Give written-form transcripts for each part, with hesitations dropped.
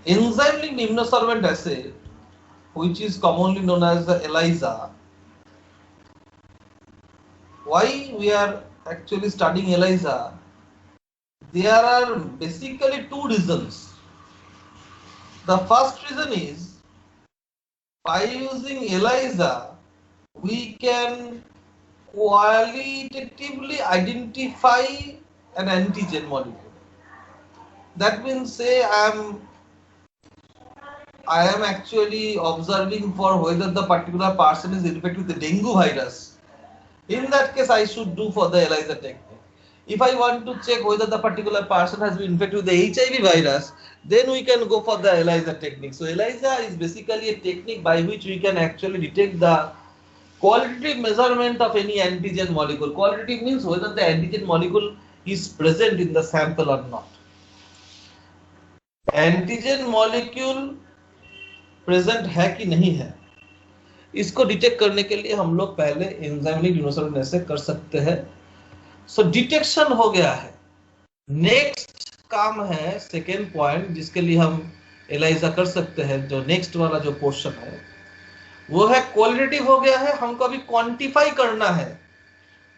Enzyme-linked immunosorbent assay, which is commonly known as the ELISA. Why we are actually studying ELISA? There are basically two reasons. The first reason is, by using ELISA, we can qualitatively identify an antigen molecule. That means, say I am actually observing for whether the particular person is infected with the dengue virus. In that case, I should do for the ELISA technique. If I want to check whether the particular person has been infected with the HIV virus, then we can go for the ELISA technique. So ELISA is basically a technique by which we can actually detect the qualitative measurement of any antigen molecule. Qualitative means whether the antigen molecule is present in the sample or not. Antigen molecule present है कि नहीं है, इसको detect करने के लिए हम लोग पहले एंजाइम यूनिवर्सल ऐसे कर सकते हैं. सो डिटेक्शन हो गया है. नेक्स्ट काम है सेकेंड पॉइंट, जिसके लिए हम एलाइजा कर सकते हैं. जो नेक्स्ट वाला जो पोर्शन है वो है क्वालिटेटिव हो गया है. हमको अभी क्वांटिफाई करना है.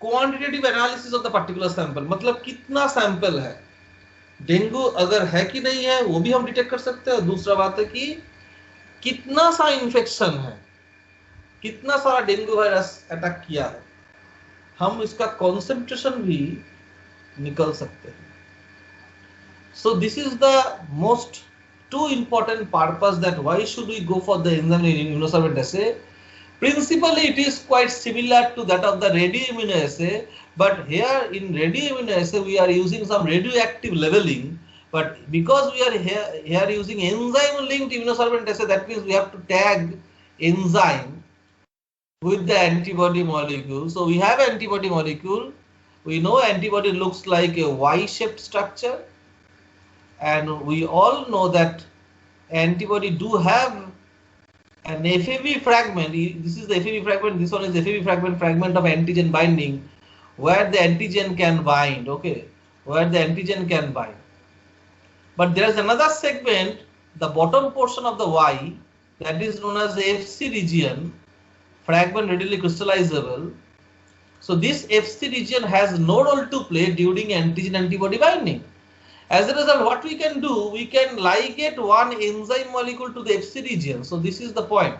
Quantitative analysis of the particular sample, मतलब कितना सैंपल है, डेंगू अगर है कि नहीं है वो भी हम डिटेक्ट कर सकते हैं. दूसरा बात है कि कितना सा इन्फेक्शन है, कितना सारा डेंगू वायरस अटैक किया है, हम इसका कॉन्सेंट्रेशन भी निकल सकते हैं. So this is the most two important purpose that why should we go for the enzyme immunosorbent assay. Principally it is quite similar to that of the radioimmunoassay, but here in radioimmunoassay we are using some radioactive leveling, but because we are here using enzyme linked immunosorbent assay, that means we have to tag enzyme with the antibody molecule. So we have antibody molecule, we know antibody looks like a Y-shaped structure, and we all know that antibody do have an FAB fragment. This is the FAB fragment, this one is the FAB fragment of antigen binding, where the antigen can bind, okay, where the antigen can bind. But there is another segment, the bottom portion of the Y, that is known as the FC region, fragment readily crystallizable. So this FC region has no role to play during antigen antibody binding. As a result, what we can do, we can ligate one enzyme molecule to the FC region. So this is the point.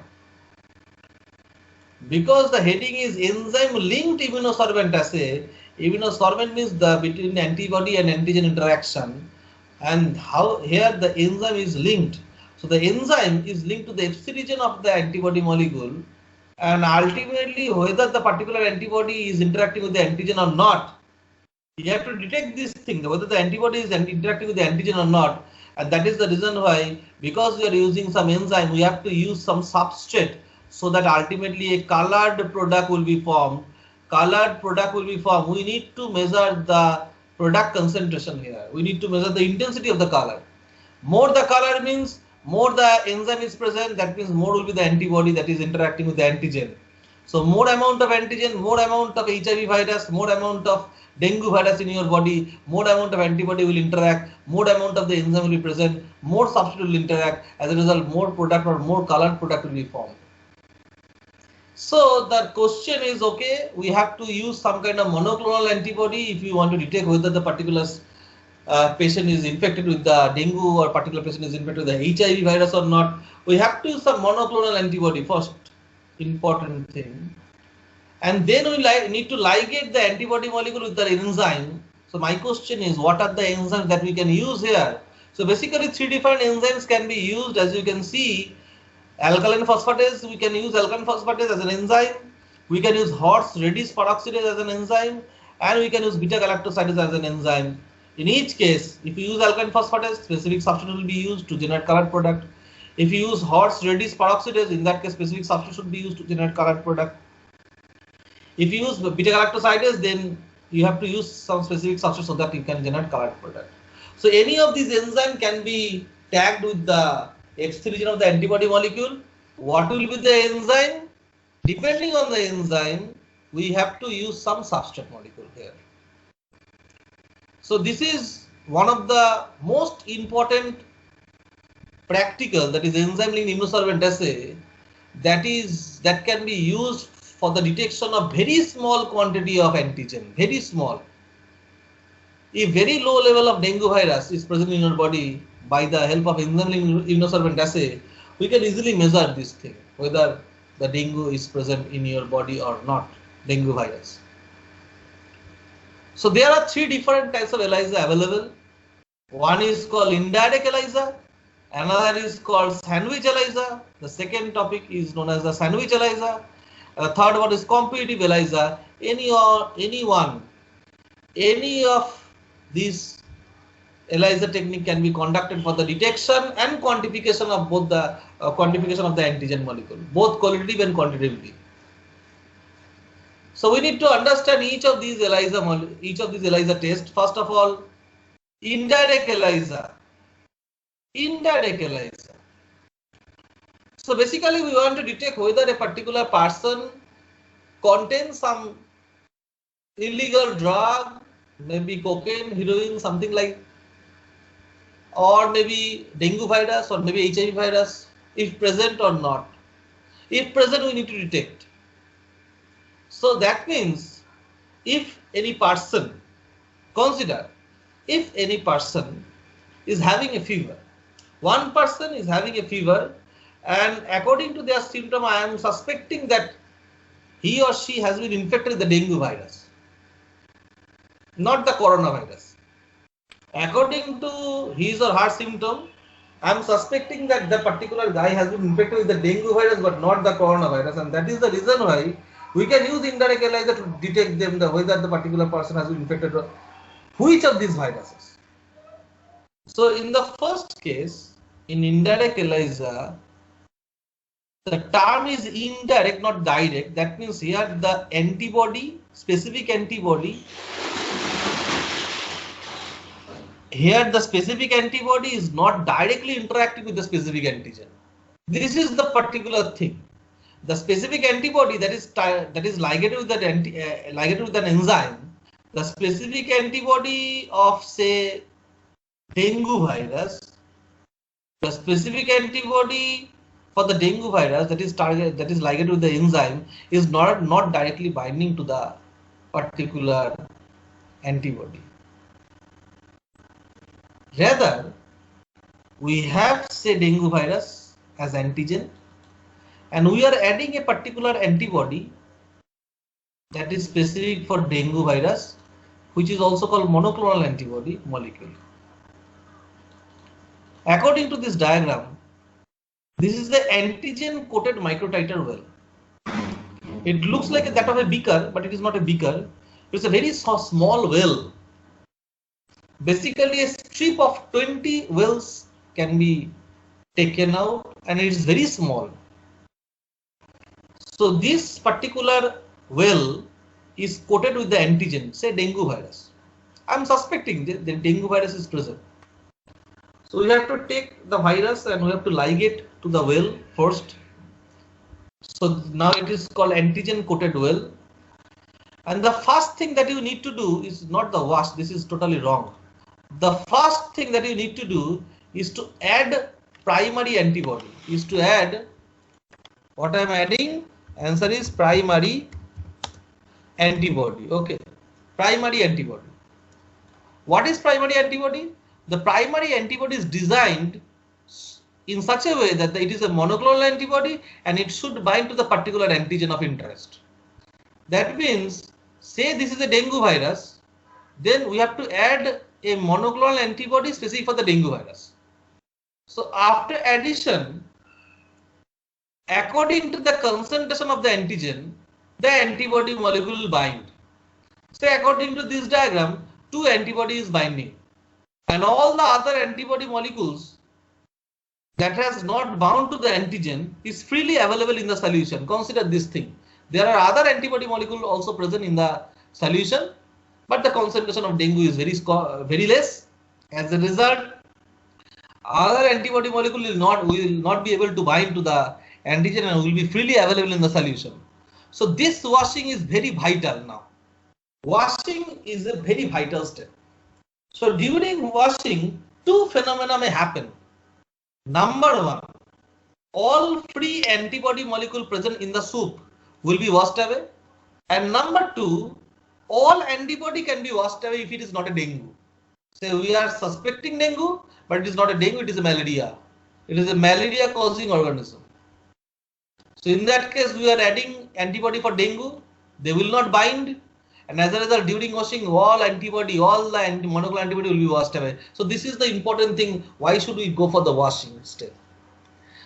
Because the heading is enzyme linked immunosorbent assay, immunosorbent means the between antibody and antigen interaction, and how here the enzyme is linked. So the enzyme is linked to the FC region of the antibody molecule, and ultimately whether the particular antibody is interacting with the antigen or not, you have to detect this thing, whether the antibody is interacting with the antigen or not. And that is the reason why, because we are using some enzyme, we have to use some substrate so that ultimately a colored product will be formed. Colored product will be formed. We need to measure the product concentration here. We need to measure the intensity of the color. More the color means more the enzyme is present, that means more will be the antibody that is interacting with the antigen. So more amount of antigen, more amount of HIV virus, more amount of dengue virus in your body, more amount of antibody will interact, more amount of the enzyme will be present, more substrate will interact. As a result, more product or more colored product will be formed. So the question is, okay, we have to use some kind of monoclonal antibody if you want to detect whether the particular patient is infected with the dengue or particular patient is infected with the HIV virus or not. We have to use some monoclonal antibody first, important thing. And then we need to ligate the antibody molecule with the enzyme. So my question is, what are the enzymes that we can use here? So basically 3 different enzymes can be used. As you can see, alkaline phosphatase, we can use alkaline phosphatase as an enzyme. We can use horse-Redis peroxidase as an enzyme, and we can use beta-galactosidase as an enzyme. In each case, if you use alkaline phosphatase, specific substitute will be used to generate colored product. If you use horse-Redis peroxidase, in that case, specific substitute should be used to generate colored product. If you use beta-galactosidase, then you have to use some specific substrate so that you can generate colored product. So any of these enzymes can be tagged with the FC region of the antibody molecule. What will be the enzyme? Depending on the enzyme, we have to use some substrate molecule here. So this is one of the most important practical, that is enzyme-linked immunosorbent assay, that can be used for the detection of very small quantity of antigen, very small. If very low level of dengue virus is present in your body, by the help of enzyme-linked immunosorbent assay, we can easily measure this thing, whether the dengue is present in your body or not, dengue virus. So there are three different types of ELISA available. One is called indirect ELISA, another is called sandwich ELISA, the second topic is known as the sandwich ELISA, the third one is competitive ELISA. Any of these ELISA technique can be conducted for the detection and quantification of both the antigen molecule, both qualitative and quantitatively. So we need to understand each of these ELISA tests. First of all, indirect ELISA. So basically we want to detect whether a particular person contains some illegal drug, maybe cocaine, heroin, something like, or maybe dengue virus or maybe HIV virus, if present or not. If present, we need to detect. So that means if any person, consider, if any person is having a fever, one person is having a fever, and according to their symptom, I am suspecting that he or she has been infected with the dengue virus, not the coronavirus. According to his or her symptom, I am suspecting that the particular guy has been infected with the dengue virus but not the coronavirus, and that is the reason why we can use indirect ELISA to detect them, whether the particular person has been infected with which of these viruses. So in the first case, in indirect ELISA, the term is indirect, not direct. That means here the antibody, specific antibody, here the specific antibody is not directly interacting with the specific antigen. This is the particular thing. The specific antibody that is ligated with an enzyme, the specific antibody of, say, dengue virus, the specific antibody for the dengue virus that is ligated with the enzyme is not directly binding to the particular antibody. Rather, we have, say, dengue virus as antigen, and we are adding a particular antibody that is specific for dengue virus, which is also called monoclonal antibody molecule. According to this diagram, this is the antigen coated microtiter well. It looks like that of a beaker, but it is not a beaker. It's a very small well. Basically, a strip of 20 wells can be taken out, and it is very small. So this particular well is coated with the antigen, say dengue virus. I'm suspecting that the dengue virus is present. So we have to take the virus and we have to ligate to the well first. So now it is called antigen coated well. And the first thing that you need to do is not the wash. This is totally wrong. The first thing that you need to do is to add primary antibody. Is to add, what I am adding? Answer is primary antibody. Okay, primary antibody. What is primary antibody? The primary antibody is designed in such a way that it is a monoclonal antibody and it should bind to the particular antigen of interest. That means, say this is a dengue virus, then we have to add a monoclonal antibody specific for the dengue virus. So after addition, according to the concentration of the antigen, the antibody molecule will bind. Say according to this diagram, 2 antibodies binding, and all the other antibody molecules that has not bound to the antigen is freely available in the solution. Consider this thing. There are other antibody molecules also present in the solution, but the concentration of dengue is very less. As a result, other antibody molecule will not be able to bind to the antigen and will be freely available in the solution. So this washing is very vital now. Washing is a very vital step. So during washing, 2 phenomena may happen. Number one, all free antibody molecule present in the soup will be washed away. And number two, all antibody can be washed away if it is not a dengue. So we are suspecting dengue, but it is not a dengue, it is a malaria. It is a malaria causing organism. So in that case, we are adding antibody for dengue. They will not bind. And as a result, during washing, all the monoclonal antibody will be washed away. So this is the important thing. Why should we go for the washing step?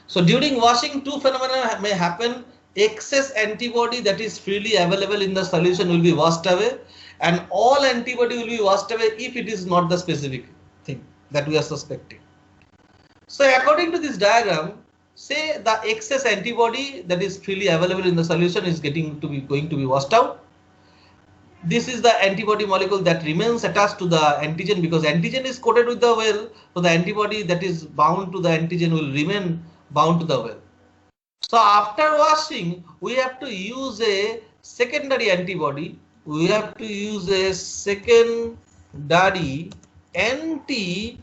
So during washing, two phenomena may happen. Excess antibody that is freely available in the solution will be washed away, and all antibody will be washed away if it is not the specific thing that we are suspecting. So according to this diagram, say the excess antibody that is freely available in the solution is going to be washed out. This is the antibody molecule that remains attached to the antigen, because antigen is coated with the well, so the antibody that is bound to the antigen will remain bound to the well. So after washing, we have to use a secondary antibody. We have to use a secondary anti-isotype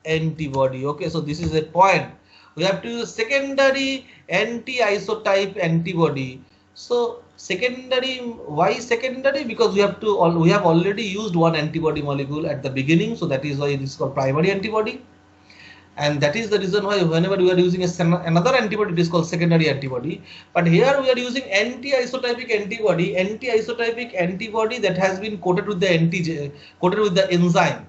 antibody. Okay, so this is a point. We have to use secondary anti-isotype antibody. So secondary, why secondary? Because we have already used one antibody molecule at the beginning, so that is why it is called primary antibody. And that is the reason why whenever we are using another antibody, it is called secondary antibody. But here we are using anti-isotypic antibody that has been coated with the enzyme.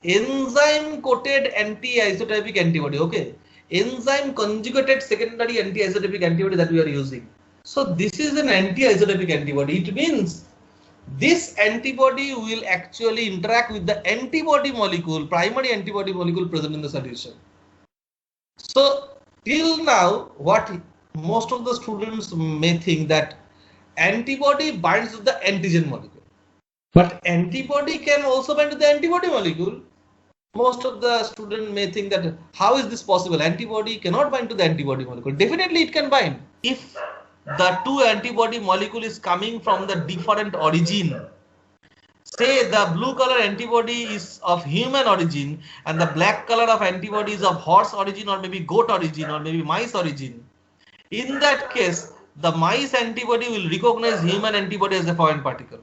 Enzyme coated anti-isotypic antibody. Okay, enzyme conjugated secondary anti-isotypic antibody that we are using. So this is an anti-isotypic antibody. It means this antibody will actually interact with the antibody molecule, primary antibody molecule present in the solution. So till now, what most of the students may think that antibody binds with the antigen molecule, but antibody can also bind to the antibody molecule. Most of the students may think that how is this possible? Antibody cannot bind to the antibody molecule. Definitely it can bind. If the two antibody molecule is coming from the different origin. Say the blue color antibody is of human origin and the black color of antibody is of horse origin, or maybe goat origin, or maybe mice origin. In that case, the mice antibody will recognize human antibody as a foreign particle.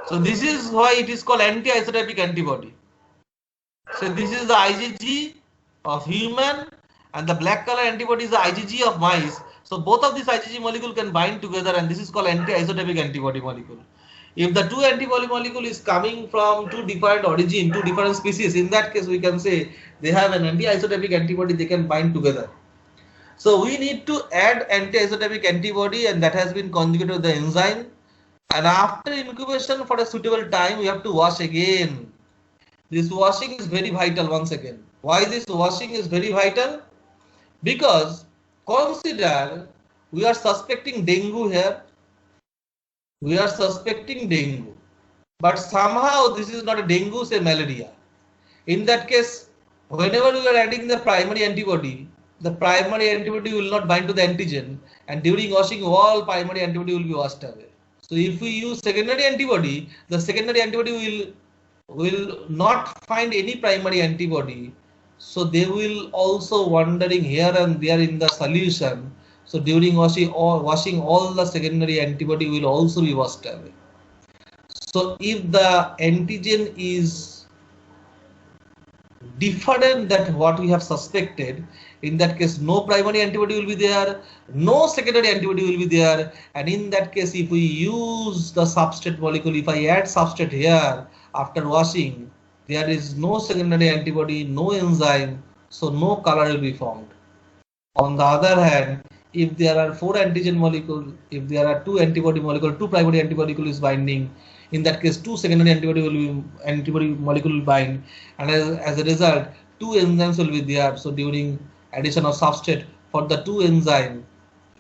So this is why it is called anti-isotypic antibody. So this is the IgG of human and the black color antibody is the IgG of mice. So both of these IgG molecule can bind together, and this is called anti-isotypic antibody molecule. If the two antibody molecule is coming from two different origin, two different species, in that case we can say they have an anti-isotypic antibody, they can bind together. So we need to add anti-isotypic antibody, and that has been conjugated with the enzyme. And after incubation for a suitable time, we have to wash again. This washing is very vital once again. Why this washing is very vital? Because consider we are suspecting dengue here. We are suspecting dengue. But somehow this is not a dengue, say malaria. In that case, whenever we are adding the primary antibody will not bind to the antigen, and during washing all primary antibody will be washed away. So if we use secondary antibody, the secondary antibody will not find any primary antibody. So they will also wandering here and there in the solution. So during washing all the secondary antibody will also be washed away. So if the antigen is different than what we have suspected, in that case no primary antibody will be there, no secondary antibody will be there, and in that case if we use the substrate molecule, if I add substrate here after washing, there is no secondary antibody, no enzyme, so no color will be formed. On the other hand, if there are 4 antigen molecules, if there are 2 antibody molecule, 2 primary antibody molecule is binding, in that case 2 secondary antibody molecule will bind, and as a result 2 enzymes will be there. So during addition of substrate for the 2 enzyme,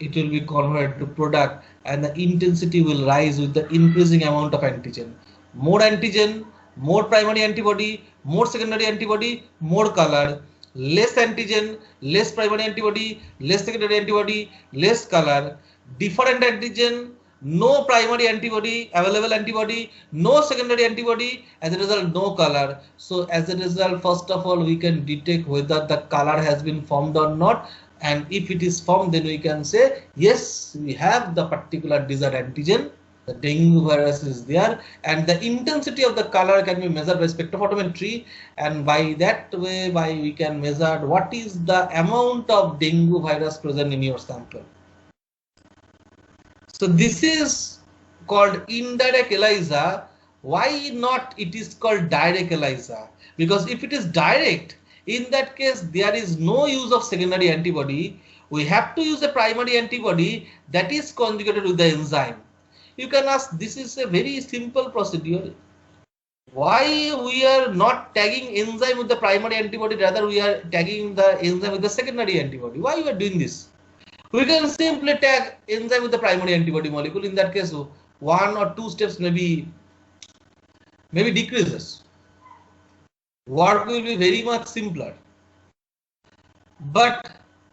it will be converted to product, and the intensity will rise with the increasing amount of antigen. More antigen, more primary antibody, more secondary antibody, more color. Less antigen, less primary antibody, less secondary antibody, less color. Different antigen, no primary antibody, available antibody, no secondary antibody, as a result no color. So as a result, first of all, we can detect whether the color has been formed or not, and if it is formed, then we can say yes, we have the particular desired antigen, the dengue virus is there, and the intensity of the color can be measured by spectrophotometry, and by that way we can measure what is the amount of dengue virus present in your sample. So this is called indirect ELISA. Why not it is called direct ELISA? Because if it is direct, in that case there is no use of secondary antibody. We have to use a primary antibody that is conjugated with the enzyme. You can ask, this is a very simple procedure. Why we are not tagging enzyme with the primary antibody, rather we are tagging the enzyme with the secondary antibody? Why you are doing this? We can simply tag enzyme with the primary antibody molecule. In that case, one or two steps maybe decreases. Work will be very much simpler. But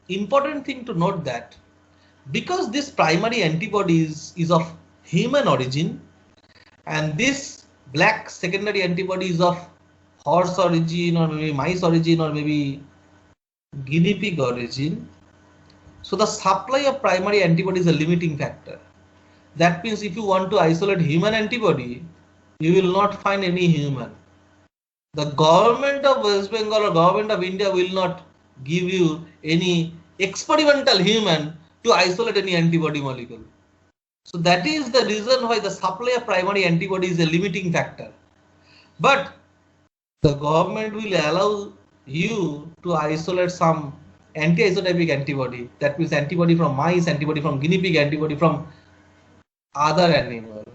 important thing to note that because this primary antibody is of human origin, and this black secondary antibody is of horse origin, or maybe mice origin, or maybe guinea pig origin, so the supply of primary antibody is a limiting factor. That means if you want to isolate human antibody, you will not find any human. The government of West Bengal or government of India will not give you any experimental human to isolate any antibody molecule. So that is the reason why the supply of primary antibody is a limiting factor. But the government will allow you to isolate some anti-isotypic antibody. That means antibody from mice, antibody from guinea pig, antibody from other animals.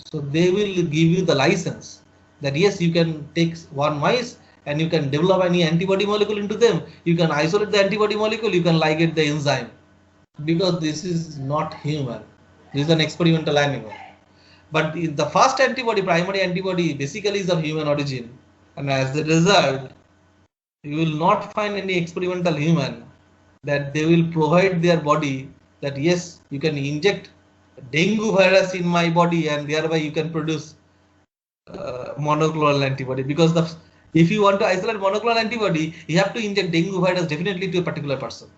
So they will give you the license that yes, you can take one mice and you can develop any antibody molecule into them. You can isolate the antibody molecule, you can ligate the enzyme, because this is not human. This is an experimental animal. But the first antibody, primary antibody, basically is of human origin, and as a result, you will not find any experimental human that they will provide their body that yes, you can inject dengue virus in my body and thereby you can produce monoclonal antibody. Because if you want to isolate monoclonal antibody, you have to inject dengue virus definitely to a particular person.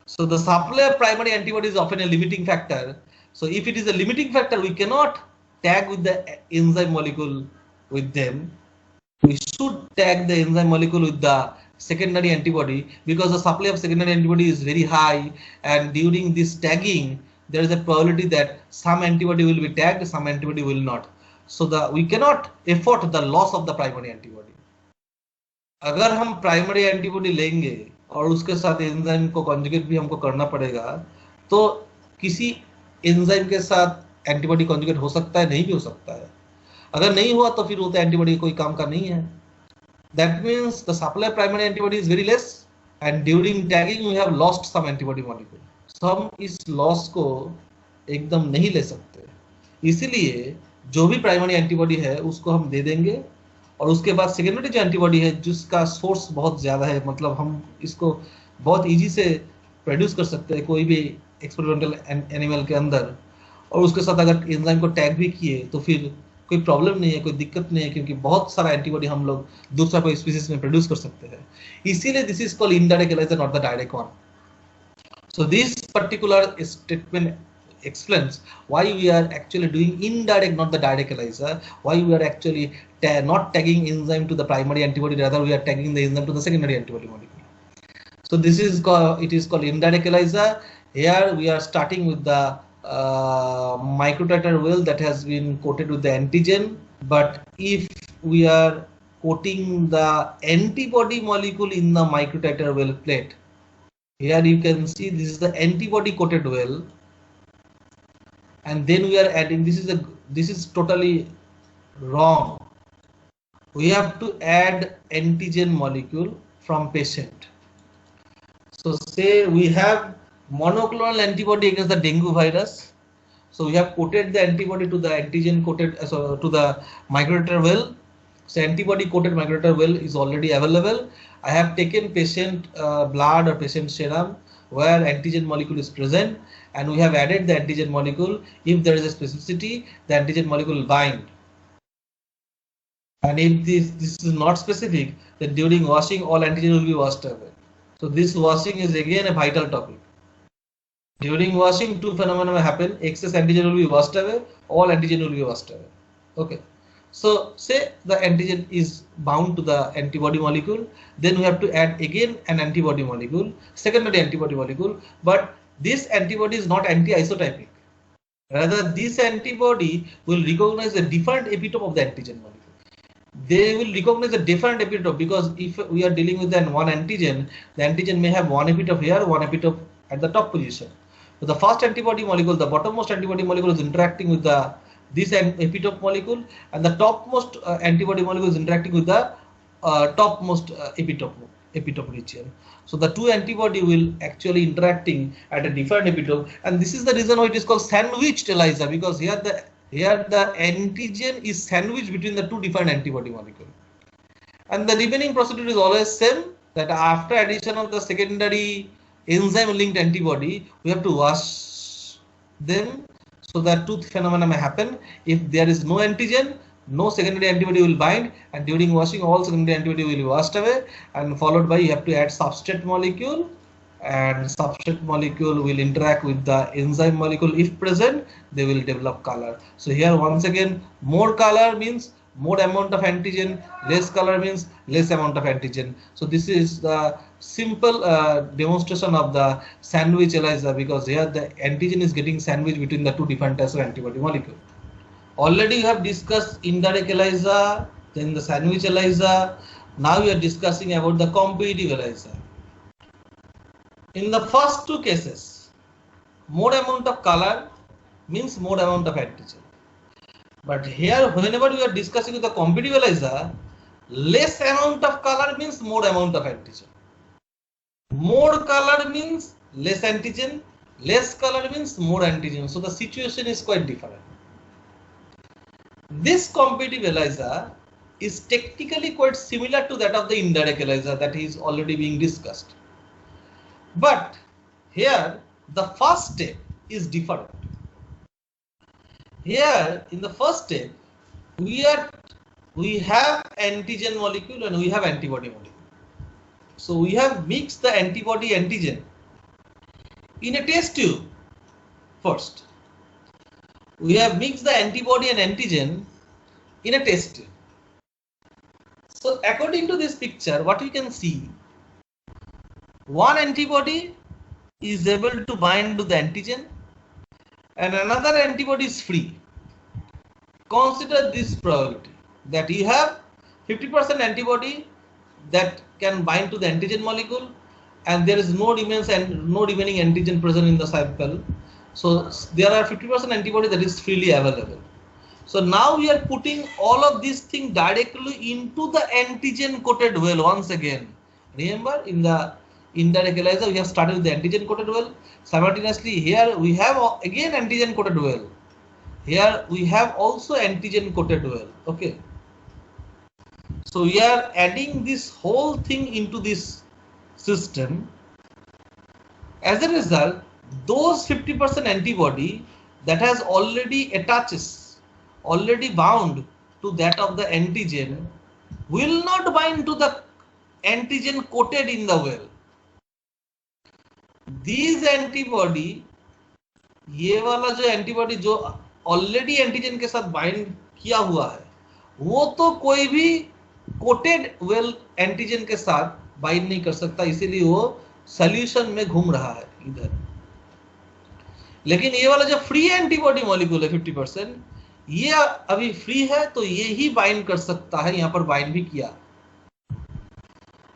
So the supply of primary antibody is often a limiting factor. So if it is a limiting factor, we cannot tag with the enzyme molecule with them. We should tag the enzyme molecule with the secondary antibody, because the supply of secondary antibody is very high, and during this tagging there is a probability that some antibody will be tagged, some antibody will not. So we cannot afford the loss of the primary antibody. अगर हम primary antibody लेंगे और उसके साथ enzyme को conjugate भी हमको करना पड़ेगा, तो किसी एंजाइम के साथ एंटीबॉडी कॉन्जुगेट हो सकता है, नहीं भी हो सकता है. अगर नहीं हुआ तो फिर वो तो एंटीबॉडी कोई काम का नहीं है. That means the supply of primary antibody is very less, and during tagging we have lost some antibody molecule. So हम इस लॉस को एकदम नहीं ले सकते, इसीलिए जो भी प्राइमरी एंटीबॉडी है उसको हम दे देंगे, और उसके बाद सेकेंडरी जो एंटीबॉडी है जिसका सोर्स बहुत ज्यादा है, मतलब हम इसको बहुत इजी से प्रोड्यूस कर सकते हैं कोई भी एक्सपेरिमेंटल एनिमल के अंदर, और उसके साथ अगर एंजाइम को टैग भी किए तो फिर कोई प्रॉब्लम नहीं है, कोई दिक्कत नहीं है, क्योंकि बहुत सारा एंटीबॉडी हम लोग दूसरा कोई स्पीसीज में प्रोड्यूस कर सकते हैं. इसीलिए दिस इज कॉल्ड इनडायरेक्ट एलाइजर, not the direct one. So this particular statement explains why we are actually doing indirect, not the direct ELISA, why we are actually not tagging enzyme to the primary antibody, rather we are tagging the enzyme to the secondary antibody molecule. So this is called, it is called indirect ELISA. Here we are starting with the microtiter well that has been coated with the antigen, but if we are coating the antibody molecule in the microtiter well plate, here you can see this is the antibody coated well, and then we are adding, this is totally wrong. We have to add antigen molecule from patient. So say we have monoclonal antibody against the dengue virus. So we have coated the antibody to the antigen coated, so to the microtiter well. So antibody coated microtiter well is already available. I have taken patient blood or patient serum. where antigen molecule is present, and we have added the antigen molecule. If there is a specificity, the antigen molecule will bind. And if this is not specific, then during washing all antigen will be washed away. So this washing is again a vital topic. During washing, two phenomena may happen. Excess antigen will be washed away, all antigen will be washed away. Okay. So say the antigen is bound to the antibody molecule, then we have to add again an antibody molecule, secondary antibody molecule, but this antibody is not anti-isotypic. Rather, this antibody will recognize a different epitope of the antigen molecule. They will recognize a different epitope, because if we are dealing with one antigen, the antigen may have one epitope here, one epitope at the top position. So the first antibody molecule, the bottommost antibody molecule is interacting with this epitope molecule, and the topmost antibody molecule is interacting with the topmost epitope region. So the two antibody will actually interacting at a different epitope, and this is the reason why it is called sandwiched ELISA, because here the antigen is sandwiched between the two different antibody molecule. And the remaining procedure is always same, that after addition of the secondary enzyme linked antibody, we have to wash them so that two phenomena may happen. If there is no antigen, no secondary antibody will bind, and during washing all secondary antibody will be washed away, and followed by you have to add substrate molecule, and substrate molecule will interact with the enzyme molecule. If present, they will develop color. So here once again, more color means more amount of antigen, less color means less amount of antigen. So this is the simple demonstration of the sandwich ELISA, because here the antigen is getting sandwiched between the two different types of antibody molecule. Already you have discussed indirect ELISA, then the sandwich ELISA. Now we are discussing about the competitive ELISA. In the first two cases, more amount of color means more amount of antigen. But here, whenever we are discussing with the competitive ELISA, less amount of color means more amount of antigen. More color means less antigen, less color means more antigen. So the situation is quite different. This competitive ELISA is technically quite similar to that of the indirect ELISA that is already being discussed. But here the first step is different. Here in the first step, we have antigen molecule and we have antibody molecule. So we have mixed the antibody antigen in a test tube first. We have mixed the antibody and antigen in a test tube. So according to this picture, what we can see, one antibody is able to bind to the antigen and another antibody is free. Consider this probability that you have 50% antibody that can bind to the antigen molecule, and there is no remaining antigen present in the sample. So there are 50% antibody that is freely available. So now we are putting all of these things directly into the antigen coated well once again. Remember, in the indirect ELISA we have started with the antigen coated well. Simultaneously here we have again antigen coated well. Here we have also antigen coated well. Okay. So we are adding this whole thing into this system. As a result, those 50% antibody that has already bound to that of the antigen will not bind to the antigen coated in the well. These antibody, ये वाला जो antibody जो already antigen के साथ bind किया हुआ है, वो तो कोई भी कोटेड वेल एंटीजन के साथ बाइंड नहीं कर सकता, इसीलिए वो सॉल्यूशन में घूम रहा है इधर. लेकिन ये वाला जो फ्री एंटीबॉडी मॉलिक्यूल है 50%, ये अभी फ्री है तो ये ही बाइंड कर सकता है, यहाँ पर बाइंड भी किया.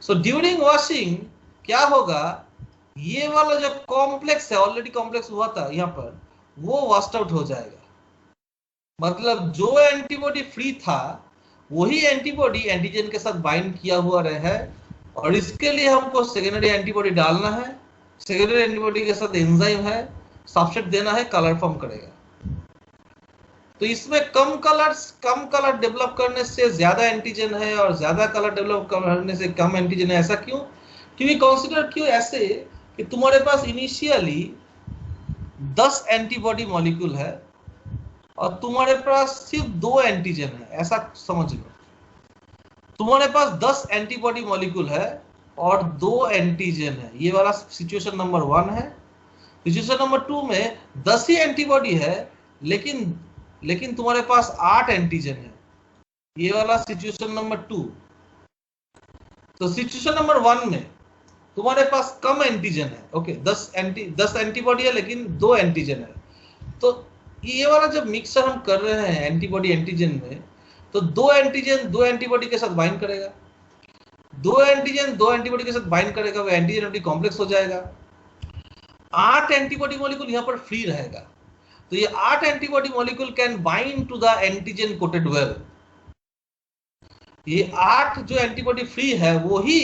सो ड्यूरिंग वॉशिंग क्या होगा, ये वाला जो कॉम्प्लेक्स है, ऑलरेडी कॉम्प्लेक्स हुआ था यहाँ पर, वो वॉश्ड आउट हो जाएगा. मतलब जो एंटीबॉडी फ्री था वही एंटीबॉडी एंटीजन के साथ बाइंड किया हुआ रहे, और इसके लिए हमको सेकेंडरी एंटीबॉडी डालना है. सेकेंडरी एंटीबॉडी के साथ एंजाइम है, सबस्ट्रेट देना है, कलर फॉर्म करेगा. तो इसमें कम कलर डेवलप करने से ज्यादा एंटीजन है और ज्यादा कलर डेवलप करने से कम एंटीजन है. ऐसा क्यों? क्योंकि कंसीडर क्यों ऐसे, कि तुम्हारे पास इनिशियली 10 एंटीबॉडी मॉलिक्यूल है और तुम्हारे पास सिर्फ 2 एंटीजन है, ऐसा समझ लो। तुम्हारे पास 10 एंटीबॉडी मॉलिक्यूल है और 2 एंटीजन है, ये वाला सिचुएशन नंबर 1 है। सिचुएशन नंबर 2 में 10 ही एंटीबॉडी है लेकिन तुम्हारे पास 8 एंटीजन है, ये वाला सिचुएशन नंबर 2। तो सिचुएशन नंबर 1 में तुम्हारे पास कम एंटीजन है, ओके, 10 एंटीबॉडी है लेकिन 2 एंटीजन है। तो ये वाला जब मिक्सर हम कर रहे हैं एंटीबॉडी एंटीजन में, तो 2 एंटीजन 2 एंटीबॉडी के साथ बाइंड करेगा, 2 एंटीजन 2 एंटीबॉडी के साथ बाइंड करेगा, वो एंटीजन एंटी कॉम्प्लेक्स हो जाएगा। 8 एंटीबॉडी मॉलिक्यूल यहाँ पर फ्री रहेगा, तो ये 8 antibody molecule can bind to the antigen coated well. ये 8 जो एंटीबॉडी फ्री है वो ही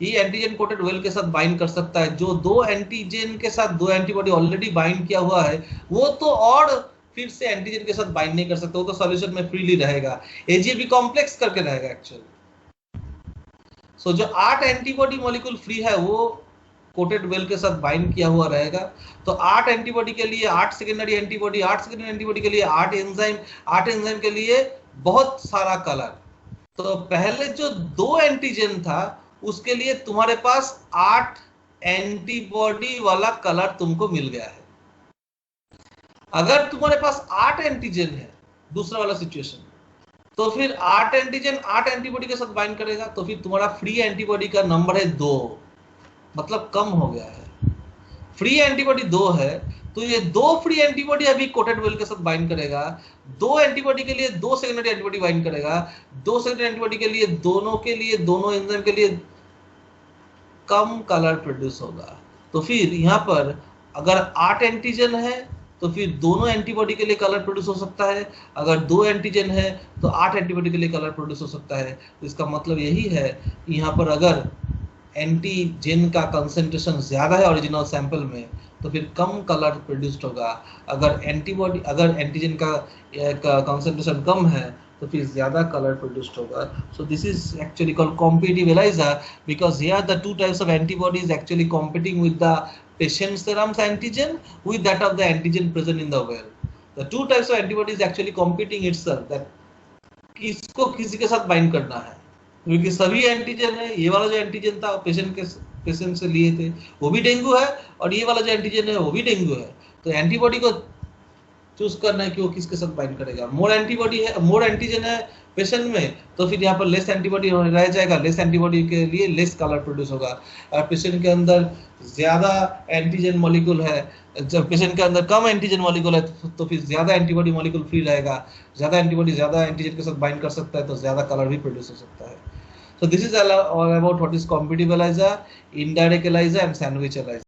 ये एंटीजन कोटेड वेल के साथ बाइंड कर सकता है। जो 2 एंटीजन के साथ 2 एंटीबॉडी ऑलरेडी बाइंड किया हुआ है वो तो और फिर से एंटीजन के साथ बाइंड नहीं कर सकता, वो तो सॉल्यूशन में फ्रीली रहेगा, एजीएबी कॉम्प्लेक्स करके रहेगा एक्चुअली। सो जो 8 एंटीबॉडी मॉलिक्यूल फ्री है वो कोटेड वेल के साथ बाइंड किया हुआ रहेगा। तो 8 एंटीबॉडी के लिए 8 सेकेंडरी एंटीबॉडी, 8 सेकेंडरी एंटीबॉडी के लिए 8 एंजाइम, 8 एंजाइम के लिए बहुत सारा कलर। तो पहले जो 2 एंटीजन था उसके लिए तुम्हारे पास 8 एंटीबॉडी वाला कलर तुमको मिल गया है। अगर तुम्हारे पास 8 एंटीजन है, दूसरा वाला सिचुएशन, तो फिर 8 एंटीजन 8 एंटीबॉडी के साथ बाइंड करेगा, तो फिर तुम्हारा फ्री एंटीबॉडी का नंबर है 2, मतलब कम हो गया है। फ्री एंटीबॉडी 2 है, तो ये 2 फ्री एंटीबॉडी अभी कोटेड वेल के साथ बाइंड करेगा, 2 एंटीबॉडी के लिए 2 सेकेंडरी एंटीबॉडी बाइंड करेगा, 2 सेकेंडरी एंटीबॉडी के लिए दोनों एंजाइम के लिए कम कलर प्रोड्यूस होगा। तो फिर यहाँ पर अगर 8 एंटीजन है तो फिर दोनों एंटीबॉडी के लिए कलर प्रोड्यूस हो सकता है, अगर 2 एंटीजन है तो 8 एंटीबॉडी के लिए कलर प्रोड्यूस हो सकता है। तो इसका मतलब यही है कि यहाँ पर अगर एंटीजन का कंसंट्रेशन ज्यादा है ओरिजिनल सैंपल में तो फिर कम कलर प्रोड्यूस्ड होगा, अगर एंटीजन का कंसंट्रेशन कम है तो फिर ज्यादा कलर प्रोड्यूस्ड होगा। So this is actually called competitive ELISA because here the 2 types of antibodies actually competing with the patient serum's antigen with that of the antigen present in the well. The 2 types of antibodies actually competing itself that किसको किसी के साथ bind करना है, क्योंकि सभी antigen है। ये वाला जो एंटीजन था पेशेंट से लिए थे वो भी डेंगू है, और ये वाला जो एंटीजन है वो भी डेंगू है। तो एंटीबॉडी को चूज करना है कि वो किसके साथ बाइंड करेगा। मोर एंटीजन है पेशेंट में, तो फिर यहाँ पर लेस एंटीबॉडी रह जाएगा, लेस एंटीबॉडी के लिए लेस कलर प्रोड्यूस होगा। और पेशेंट के अंदर ज्यादा एंटीजन मॉलिक्यूल है, जब पेशेंट के अंदर कम एंटीजन मॉलिक्यूल है तो फिर ज्यादा एंटीबॉडी मॉलिक्यूल फ्री रहेगा, ज्यादा एंटीबॉडी ज्यादा एंटीजन के साथ बाइंड कर सकता है तो ज्यादा कलर भी प्रोड्यूस हो सकता है। So this is all about what is competitive ELISA, indirect ELISA and sandwich ELISA.